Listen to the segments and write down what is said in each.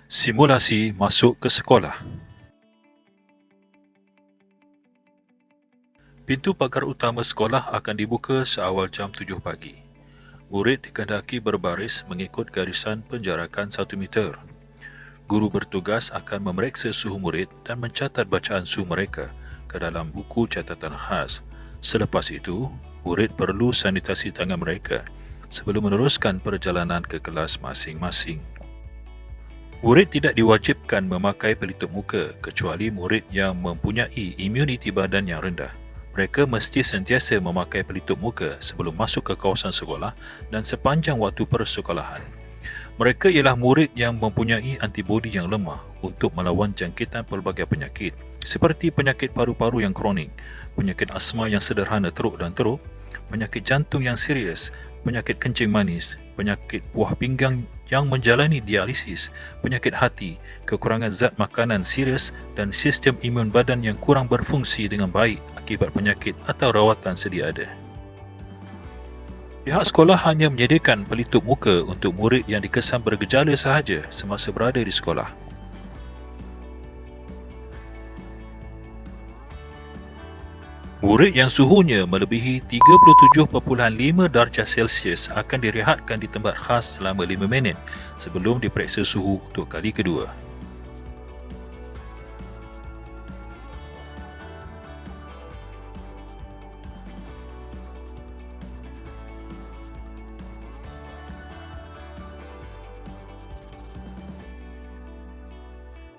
Simulasi masuk ke sekolah. Pintu pagar utama sekolah akan dibuka seawal jam 7 pagi. Murid dikehendaki berbaris mengikut garisan penjarakan 1 meter. Guru bertugas akan memeriksa suhu murid dan mencatat bacaan suhu mereka ke dalam buku catatan khas. Selepas itu, murid perlu sanitasi tangan mereka sebelum meneruskan perjalanan ke kelas masing-masing. Murid tidak diwajibkan memakai pelitup muka kecuali murid yang mempunyai imuniti badan yang rendah. Mereka mesti sentiasa memakai pelitup muka sebelum masuk ke kawasan sekolah dan sepanjang waktu persekolahan. Mereka ialah murid yang mempunyai antibodi yang lemah untuk melawan jangkitan pelbagai penyakit seperti penyakit paru-paru yang kronik, penyakit asma yang sederhana teruk dan teruk, penyakit jantung yang serius, penyakit kencing manis, penyakit buah pinggang yang menjalani dialisis, penyakit hati, kekurangan zat makanan serius dan sistem imun badan yang kurang berfungsi dengan baik akibat penyakit atau rawatan sedia ada. Pihak sekolah hanya menyediakan pelitup muka untuk murid yang dikesan bergejala sahaja semasa berada di sekolah. Murid yang suhunya melebihi 37.5 darjah Celsius akan direhatkan di tempat khas selama 5 minit sebelum diperiksa suhu untuk kali kedua.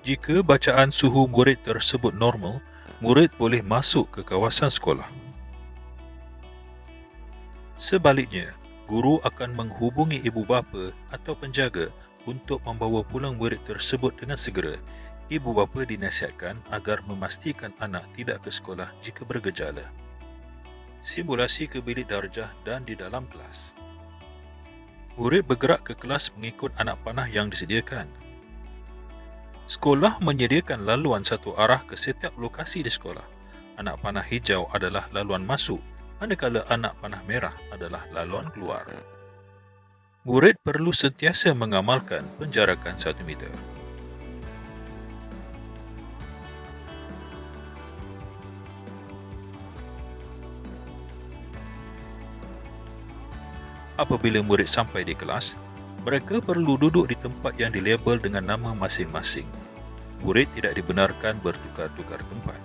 Jika bacaan suhu murid tersebut normal, murid boleh masuk ke kawasan sekolah. Sebaliknya, guru akan menghubungi ibu bapa atau penjaga untuk membawa pulang murid tersebut dengan segera. Ibu bapa dinasihatkan agar memastikan anak tidak ke sekolah jika bergejala. Simulasi ke bilik darjah dan di dalam kelas. Murid bergerak ke kelas mengikut anak panah yang disediakan. Sekolah menyediakan laluan satu arah ke setiap lokasi di sekolah. Anak panah hijau adalah laluan masuk, manakala anak panah merah adalah laluan keluar. Murid perlu sentiasa mengamalkan penjarakan 1 meter. Apabila murid sampai di kelas, mereka perlu duduk di tempat yang dilabel dengan nama masing-masing. Murid tidak dibenarkan bertukar-tukar tempat.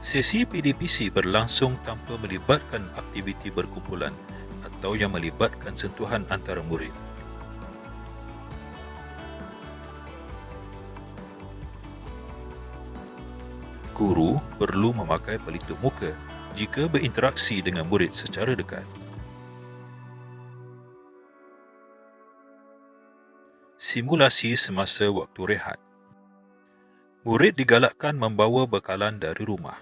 Sesi PDPC berlangsung tanpa melibatkan aktiviti berkumpulan atau yang melibatkan sentuhan antara murid. Guru perlu memakai pelitup muka jika berinteraksi dengan murid secara dekat. Simulasi semasa waktu rehat. Murid digalakkan membawa bekalan dari rumah.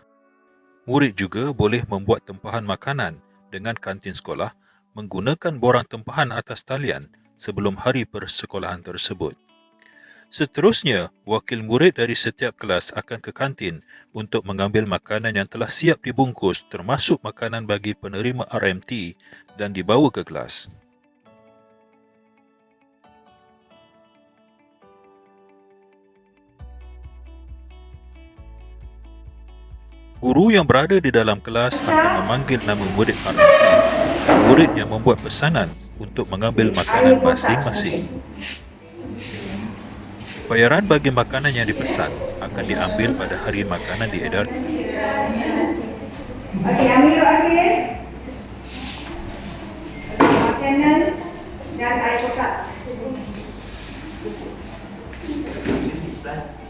Murid juga boleh membuat tempahan makanan dengan kantin sekolah menggunakan borang tempahan atas talian sebelum hari persekolahan tersebut. Seterusnya, wakil murid dari setiap kelas akan ke kantin untuk mengambil makanan yang telah siap dibungkus termasuk makanan bagi penerima RMT dan dibawa ke kelas. Guru yang berada di dalam kelas akan memanggil nama murid RMT dan murid yang membuat pesanan untuk mengambil makanan masing-masing. Bayaran bagi makanan yang dipesan akan diambil pada hari makanan diedarkan. Okey, ambil dulu akhir. Makanan dan air kotak.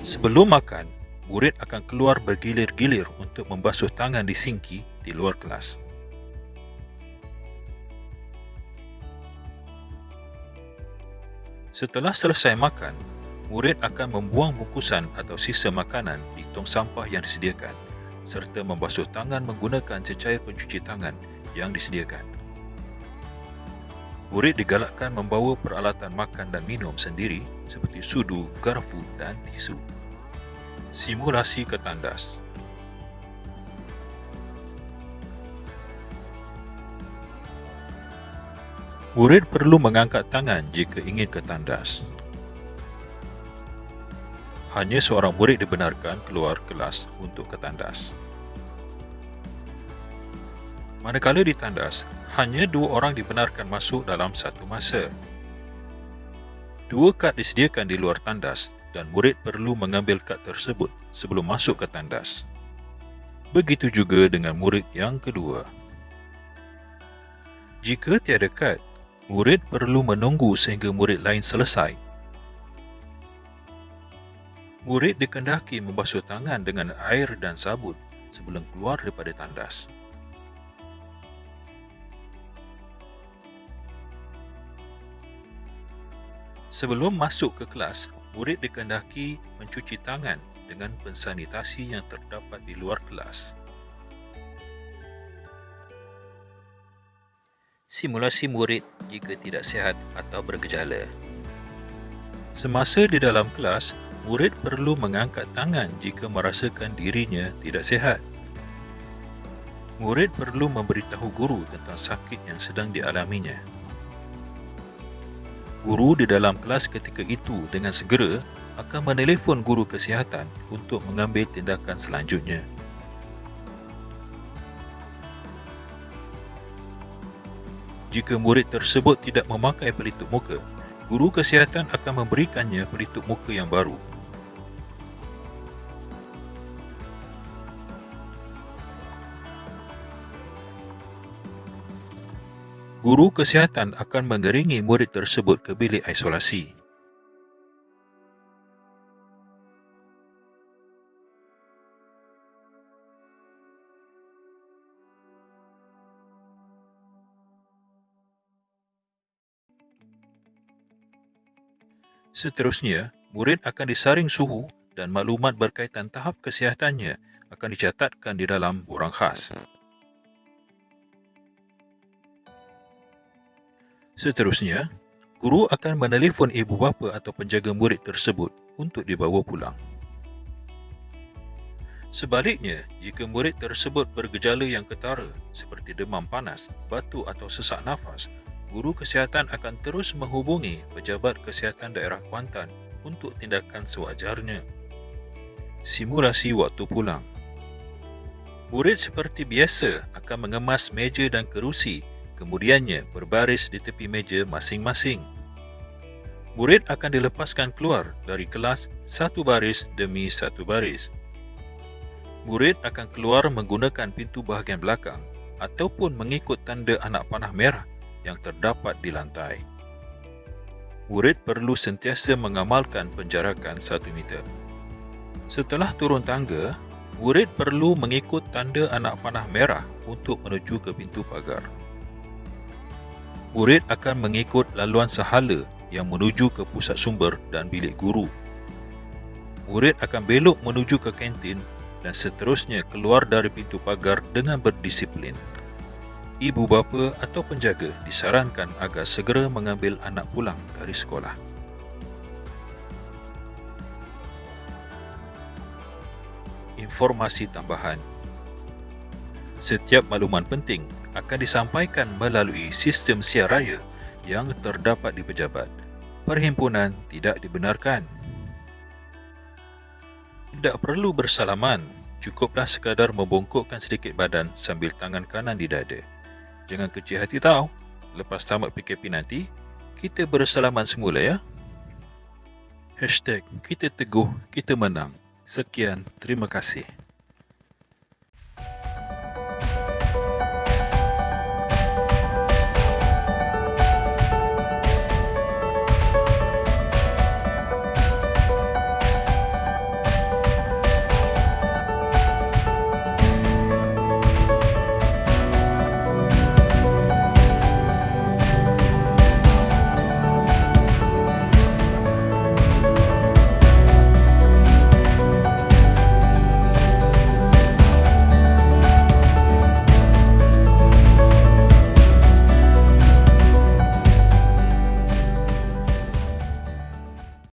Sebelum makan, murid akan keluar bergilir-gilir untuk membasuh tangan di sinki di luar kelas. Setelah selesai makan, murid akan membuang bungkusan atau sisa makanan di tong sampah yang disediakan serta membasuh tangan menggunakan cecair pencuci tangan yang disediakan. Murid digalakkan membawa peralatan makan dan minum sendiri seperti sudu, garpu dan tisu. Simulasi ke tandas. Murid perlu mengangkat tangan jika ingin ke tandas. Hanya seorang murid dibenarkan keluar kelas untuk ke tandas. Manakala di tandas, hanya 2 orang dibenarkan masuk dalam satu masa. 2 kad disediakan di luar tandas dan murid perlu mengambil kad tersebut sebelum masuk ke tandas. Begitu juga dengan murid yang kedua. Jika tiada kad, murid perlu menunggu sehingga murid lain selesai. Murid dikendaki membasuh tangan dengan air dan sabun sebelum keluar daripada tandas. Sebelum masuk ke kelas, murid dikendaki mencuci tangan dengan pensanitasi yang terdapat di luar kelas. Simulasi murid jika tidak sihat atau bergejala. Semasa di dalam kelas, murid perlu mengangkat tangan jika merasakan dirinya tidak sihat. Murid perlu memberitahu guru tentang sakit yang sedang dialaminya. Guru di dalam kelas ketika itu dengan segera akan menelefon guru kesihatan untuk mengambil tindakan selanjutnya. Jika murid tersebut tidak memakai pelitup muka, guru kesihatan akan memberikannya pelitup muka yang baru. Guru kesihatan akan mengiringi murid tersebut ke bilik isolasi. Seterusnya, murid akan disaring suhu dan maklumat berkaitan tahap kesihatannya akan dicatatkan di dalam borang khas. Seterusnya, guru akan menelefon ibu bapa atau penjaga murid tersebut untuk dibawa pulang. Sebaliknya, jika murid tersebut bergejala yang ketara seperti demam panas, batuk atau sesak nafas, guru kesihatan akan terus menghubungi pejabat kesihatan daerah Kuantan untuk tindakan sewajarnya. Simulasi waktu pulang. Murid seperti biasa akan mengemas meja dan kerusi, kemudiannya berbaris di tepi meja masing-masing. Murid akan dilepaskan keluar dari kelas satu baris demi satu baris. Murid akan keluar menggunakan pintu bahagian belakang ataupun mengikut tanda anak panah merah yang terdapat di lantai. Murid perlu sentiasa mengamalkan penjarakan 1 meter. Setelah turun tangga, murid perlu mengikut tanda anak panah merah untuk menuju ke pintu pagar. Murid akan mengikut laluan sahala yang menuju ke pusat sumber dan bilik guru. Murid akan belok menuju ke kantin dan seterusnya keluar dari pintu pagar dengan berdisiplin. Ibu bapa atau penjaga disarankan agar segera mengambil anak pulang dari sekolah. Informasi tambahan. Setiap makluman penting akan disampaikan melalui sistem siar raya yang terdapat di pejabat. Perhimpunan tidak dibenarkan. Tidak perlu bersalaman, cukuplah sekadar membongkokkan sedikit badan sambil tangan kanan di dada. Jangan kecil hati tahu, lepas tamat PKP nanti, kita bersalaman semula ya. #kita teguh, kita menang. Sekian, terima kasih.